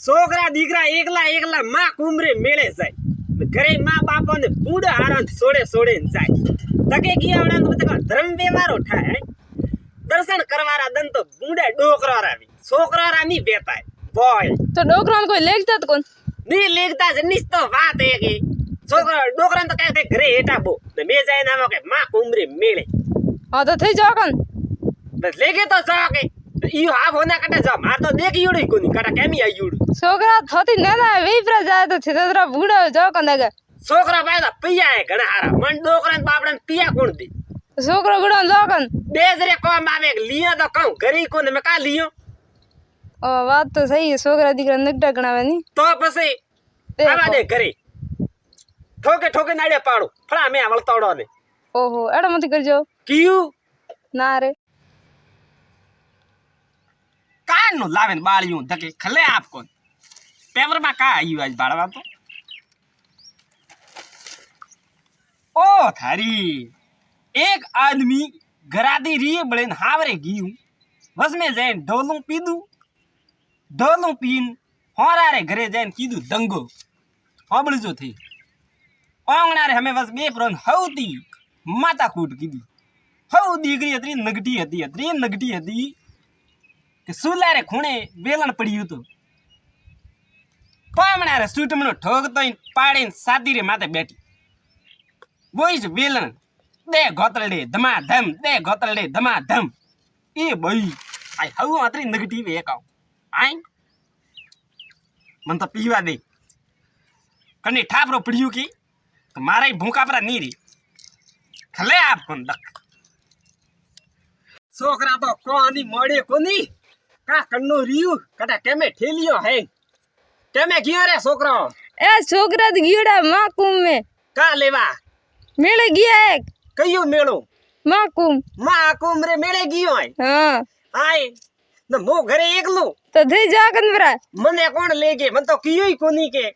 છોકરા દીકરા એકલા એકલા માં કુમરે મેળે જાય ઘરે માં બાપા ને પૂડા આરામ સોડે ને જાય તકે ગયા તો ધર્મ વ્યવહારો થાય દર્શન કરવાના દન તો બુંડા ડોકરા રાવી છોકરા રાની બેતાય બોય તો ડોકરાને કોઈ લેગતા તો કોણ ની લેગતા જ નિસ તો વાત હે કે છોકરા ડોકરાને તો કહે ઘરે હેટાબો ને મે જાય નામ કે માં કુમરે મેળે હા તો થઈ જાવ કન બસ લેગે તો જા કે ઈ આ હોના કટા જા માર તો દેખ યુડી કોની કટા કેમી આ યુડી છોકરા થોતી ના વેપરા જાય તો છેતરા બુડા જાવ કન દે છોકરા પાછા પિયા હે ઘણા હારા મન ડોકરાને બાપડાને પિયા કોણ દે છોકરો બુડા જાવ કન બેજરે કોમ આવે લીયો તો કહું ઘરી કોને મે કા લીયો ઓ વાત તો સહી है છોકરા દીકરા નગડા ગણાવે ની તો પછી આવા દે ઘરે ઠોકે નાડે પાડો ફળા મે વળતાડો ને ઓહો એડા મતી કરજો કીયું ના રે કાન નું લાવે ને બાળિયું ધકે ખલે આપ કોન પેપર માં કા આયું આજ બાળવા તો ओ थारी एक आदमी घरादी री बड़े हावरे गयू बस में जाए ढोलू पीन होरारे घरे जाए कीधु दंगो होबड़जो थी ओंगणारे हमें बस बे प्रोन हौती माता कूट कीधु हौ दीकरी अतरी नगटी हती के सुलारे खूणे वेलण पड़्યું तो पामणारे सूटमनो ठोकतो पाड़े सादी रे माथे बैठी वही वेलन दे गोतलडे धमाधम ए भाई आई हऊ अतरी नेगेटिव एक आव आई मन तो पीवा दे कने ठापरो पड़ियो की तो मारे भूखा परा नी रे खले आप कोन दक छोकरा तो कोनी मोड़े कोनी का कन्नो रियू कटा केमे ठेलियो है केमे गियो रे छोकरा ए छोकरा द गियोड़ा माकुम में का लेवा मेले गया एक कयो मेलो माकुम रे मेले गियो है हां आय न मो घरे एकलो तो थे जा कनबरा मने कोण लेगे मन तो कियो ही कोनी के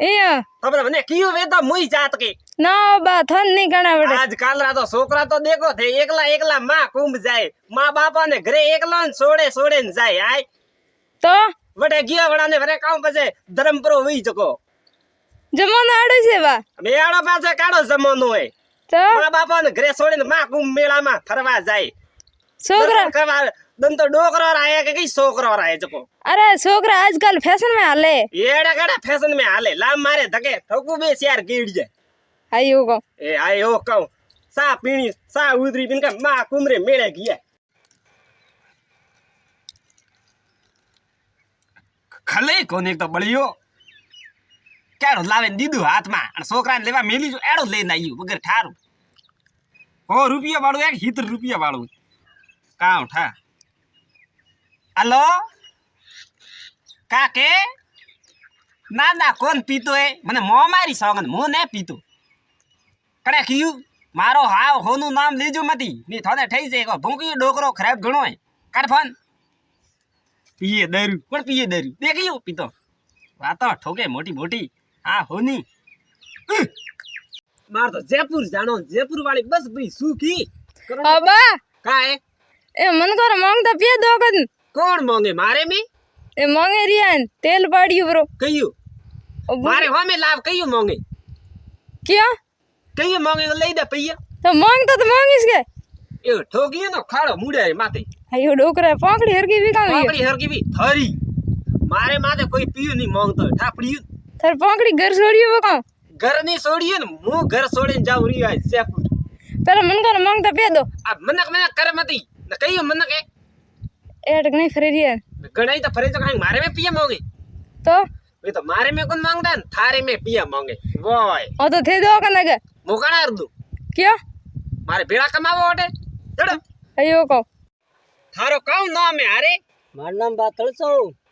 एया तब मने कियो वेदा मोई जात के ना बा थन नहीं गणा बड़े आज काल रा तो छोकरा तो देखो थे एकला मां कुंभ जाए मां बापा ने घरे एकला सोड़े न जाए आय तो वडे गिया वडा ने वरे काम पजे धर्मपुरो वई जको जमानो आड़ो से बा मेळा पासे काडो जमानो है तो मां बापा ने घरे सोड़े मां कुंभ मेला में फरवा जाए छोकरा करवा दन तो डोकरो आया के कई छोकरो आया जको अरे छोकरा आजकल फैशन में हाले एड़ा गड़ा फैशन में हाले लाम मारे धके ठोकू बे यार गिड़ जाए आयो को ए आयो कहूं सा पीणी सा उदरी पिन का मां कुमरे मेले गया खले कोने तो बळियो केड़ो लावे दीदू हाथ में अन छोकरा ने लेवा मेली जो एड़ो लेन आयु वगर ठारू ओ रुपया वाळो एक हित रुपया वाळो काउ ठा हेलो काके ना ना कोन पीतो है मने मो मारी सोगन मो ने पीतो कड़े कियू मारो हाव होनु नाम लेजो मती नी थोने ठई जे को भूकी डोकरो खराब गणो है काट फोन पिए दारू कोण पिए दारू देखियो पीतो वातो ठोके मोटी हां होनी मार तो जयपुर जानो जयपुर वाली बस भाई सूखी अबा का है ए मन कर मांगता पे दो कन कौन मांगे मारे में ए मांगे रियान तेल पाड़ियो ब्रो कहियो मारे हो में लाभ कहियो मांगे क्या कहियो मांगे ले दे पैया तो मांगता तो मांगिस के ए ठोकियो ना खाड़ो मुड़े माथे आयो डोकरा पाकड़ी हरकी भी कावी पाकड़ी हरकी भी थरी मारे माथे कोई पियो नहीं मांगतो ठापड़ियो थर पाकड़ी घर छोड़ियो वो का घर नहीं छोड़ियो न मु घर छोड़े जाऊ रही है जयपुर पहले मन कर मांगता पे दो अब मनक कर मती न कहियो मनक है एटक नहीं फरे रिया गणाई तो फरे तो कहीं मारे में पिया मांगे तो वे तो मारे में कौन मांगता है थारे में पिया मांगे वोय ओ तो थे दो कन लगे मुकाना कर दू क्या मारे बेड़ा कमावो ओटे चढ़ आयो को थारो कौन नाम है अरे मार नाम बा तळसो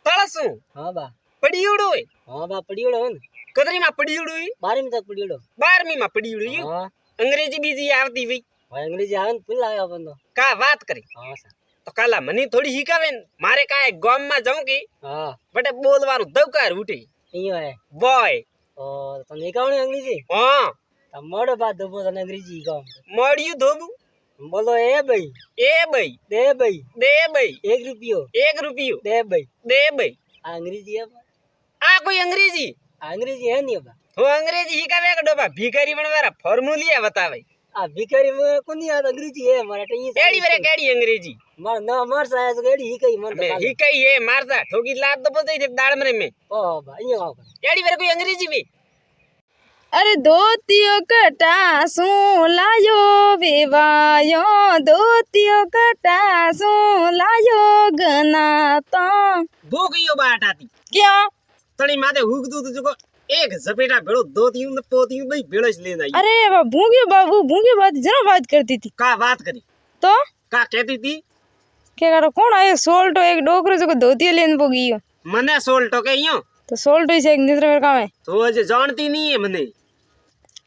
तळसू हां बा पड़ीउडो है हां बा पड़ीउडो हन कदरी में पड़ीउडो है 12वीं तक पड़ीउडो 12वीं में पड़ीउडो है हां अंग्रेजी बीजी आवती भाई भाई अंग्रेजी आवन पुल आया अपन तो का बात करे हां सर तो काला मनी थोड़ी हिकावे मारे का गाम में जाऊं की हां बटे बोलवारो दवकार उठे इयो है बॉय और तो निकावणी अंग्रेजी हां त मोड़ बात दबो तने अंग्रेजी गाम मड़ियो धोबू बोलो ए भाई दे भाई 1 रुपयो दे भाई आ अंग्रेजी है कोई अंग्रेजी આ અંગ્રેજી હે નહીં બા तो अंग्रेजी ही का वेक डोबा भीखारी बनवारा फॉर्मूलिया बतावे આ ભિખારી મને કોની આ અંગ્રેજી હે મારા ટેઈ केड़ी वरे केड़ी अंग्रेजी માર ના માર સાહેબ તો કેડી હી કઈ મન अबे ही कई है मारता ठोकी लात तो बोलते थे दाड़ मरे में ઓ બા અહીંયા આવ केड़ी वरे कोई अंग्रेजी भी अरे धोतियो कटासू लायो वेवायो धोतियो कटासू लायो गनाता भूखियो बाट आती क्या तणी माथे हुक दू जो एक झपेटा भेड़ो दो तीन न पोती भाई भेड़ो से लेना आई अरे भूंगे बाबू भूंगे बात जरा बात करती थी का बात करी तो का कहती थी क्या करो कौन आयो सोल्टो एक डोकरो जो धोतियो लेने पो गयो मने सोल टोके यो तो सोल्टो से एक निद्र में काम है तो अजे जानती नहीं है मने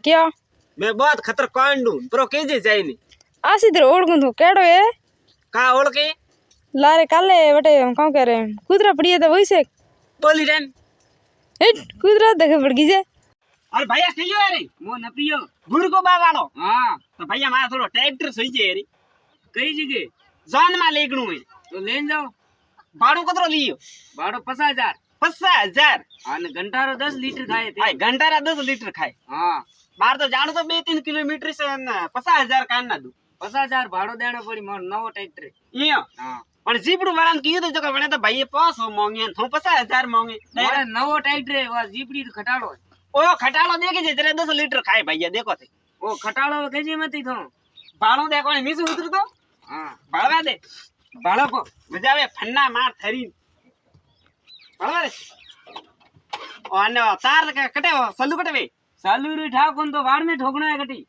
क्या मैं बहुत खतर कांडू प्रो केजे जाई नहीं आसी तेरे ओढ़ तो केड़ो है का ओळ के लारे काले बटे हम कौन कह रहे हैं कुदरा पड़ी है तो वही से बोली रेन हिट कुदरा देखे पड़ गई जे अरे भैया कहियो अरे मो न पियो गुरु को बावालो हां तो भैया मारा थोड़ो ट्रैक्टर सही जे रे कई जगह जान में लेगणू है तो लेन जाओ भाड़ो कतरो लियो भाड़ो 50,000 50,000 અને ઘંટારો 10 લીટર ખાય તે ઘંટારા 10 લીટર ખાય હા માર તો જાણો તો 2-3 કિલોમીટર છે ને 50,000 કાન ના દઉં 50,000 ભાડો દેણો પડી મારો નવો ટ્રેક્ટર ઈયો હા પણ જીપડું વાળાને કીધું તો કે વણે તો ભાઈએ 500 માંગે હું 50,000 માંગે મારે નવો ટ્રેક્ટર વા જીપડી તો ખટાડો ઓ ખટાડો દેખે છે જરે 10 લીટર ખાય ભાઈએ દેખો તે ઓ ખટાડો કેજી મતી થો ભાડો દેખો ને મીસું ઉતરતો હા ભાળવા દે ભાળો કો મજા આવે ફન્ના માર થરી ભાળવા દે અને તાર કટે સલ્લુ કટવે સલ્લુ રી ઠાકોન તો વાડ में ठोकना है कटी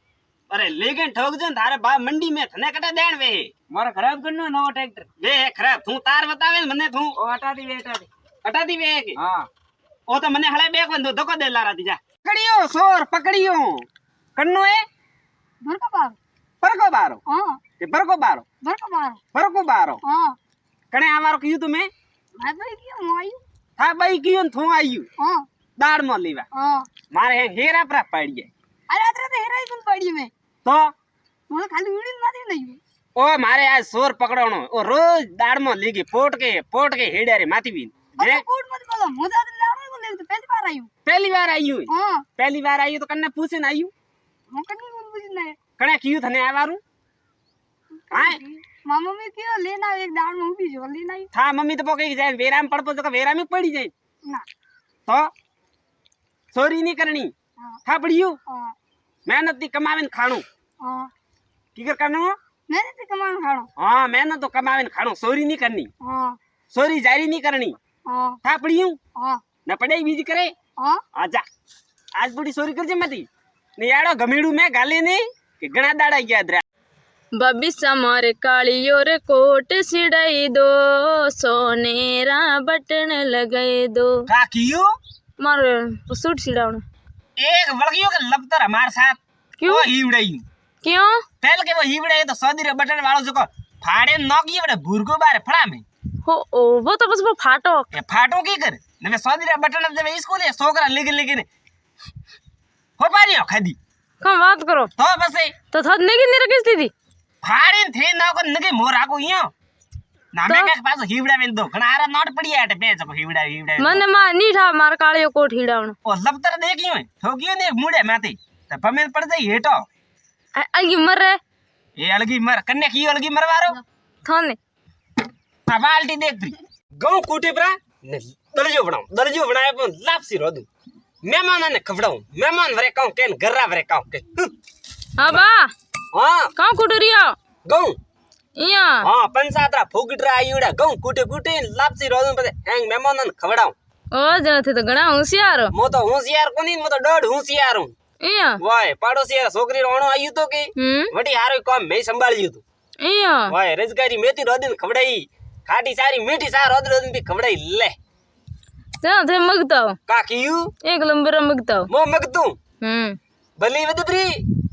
अरे लेकिन ठोक जो थारे बा मंडी में थने कटे देण वे मारे खराब करनो नવો ट्रैक्टर वे खराब तू तार बतावे मने तू ओ हटाती वे के हां ओ तो मने हळे बेक बंदो धक्को दे लारा दी जा पकड़ियो सोर पकड़ियो कन्नो है परको बारो हां ये परको बारो हां कणे आवारो कियो तुमे मैं भाई कियो आयु था भाई कियो थू आयु हां दाड़ में लेवा हां मारे हेरा पर पड़ी है अरे अतरे तो हेरा ही तुम पड़ी में तो मोर खाली वीडियो मारी नहीं ओ मारे आज सोर पकड़नो ओ रोज दाड़ में लेगी पोट के हेड़े रे माथी बीन अरे पोट मत बोलो मुदा तो लावे को ले तो पहली बार आई हां पहली बार आई तो कन्ने पूछे ना आयु हम कन्ने पूछे ना कणे कियो थने आवारू हां मामा में क्यों लेना एक दाड़ में उभी जो लेना था मम्मी तो पोके जाए वेरा में पड़पो तो वेरा में पड़ी जाए ना तो चोरी नहीं करनी था पड़ियो मेहनत ती कमावे खाणो हां की करनो मेहनत ती कमावे खाणो हां मेहनत तो कमावे खाणो चोरी नहीं करनी हां चोरी जारी नहीं करनी हां था पड़ियो हां न पड़ाई बीजी करे हां आजा आज बड़ी चोरी करजे मती ने याडो गमीडू में गाले नहीं कि घणा दाड़ा याद रे बबी समारे कालियो रे कोट सिड़ाई दो सोनेरा बटन लगाई दो का कियो मारे सूट सिड़ावण एक वळगियो के लपतर हमार साथ क्यों ओ हिवड़ाई क्यों पहले के वो हिवड़ाई तो सौदी रे बटन वालो जो को फाड़े नोगी बड़े भूरगो बारे फड़ा में हो ओ वो तो बस वो फाटो ए फाटो की कर ने सौदी रे बटन जब स्कूल है सोकरा लेकिन हो पारियो खादी कम बात करो तो बस तो थद नेगी नहीं रखी थी फाड़े थे ना को नगे मोरा को यो ना मैं के पास हिवड़ा में दो घणारा नोट पड़ी है पे जको हिवड़ा मने मा नी ठा मार कालियो कोट हिडावण ओ लपतर देखियो ठोकियो ने मुड़े माथे त पमे पड़ जाई हेटो अंगी मर रे ए अलगी मर कन्ने की अलगी मरवारो थाने आ बाल्टी देख प्री गऊ कूटे परा दलजो बनाए पण लापसी रोदू मेहमान ने खवड़ाऊ मेहमान वरे कहूं केन गर्रा वरे कहूं के हां बा हां काऊ कुटरिया गऊ इया हां पंचातरा फुगडरा आयुड़ा गऊ कूटे लापसी रोदू पते हेंग मेहमान ने खवड़ाऊ ओ जथे तो घणा होशियार मो तो होशियार कोनी मो तो डोड होशियार हूं इया वाय पाड़ोसी छोकरी रोणो आयु तो के वडी हारो काम मैं संभाळियो तो इया वाय रजगारी मेथी रोदन खवड़ाई खाटी सारी मीठी सार रोदन भी खवड़ाई ले थे मगता का कियू एक लंबरा मगता मो मगतू भली वदप्री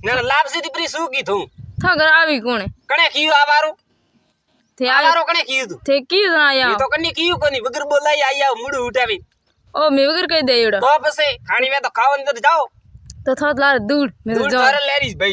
न लापसी दी प्री सूकी थू था घर आवी कोने कणे कियू आवारो थे आवारो कणे कियू तू थे की ना या ये तो कन्नी कियू कोनी बगर बोलाई आया मुड़ उठावी ओ मैं बगर कह दे एड़ा तो बसे खानी में तो खावन तो जाओ तो था लार दूध मैं दूर जो थारे लेरीस भाई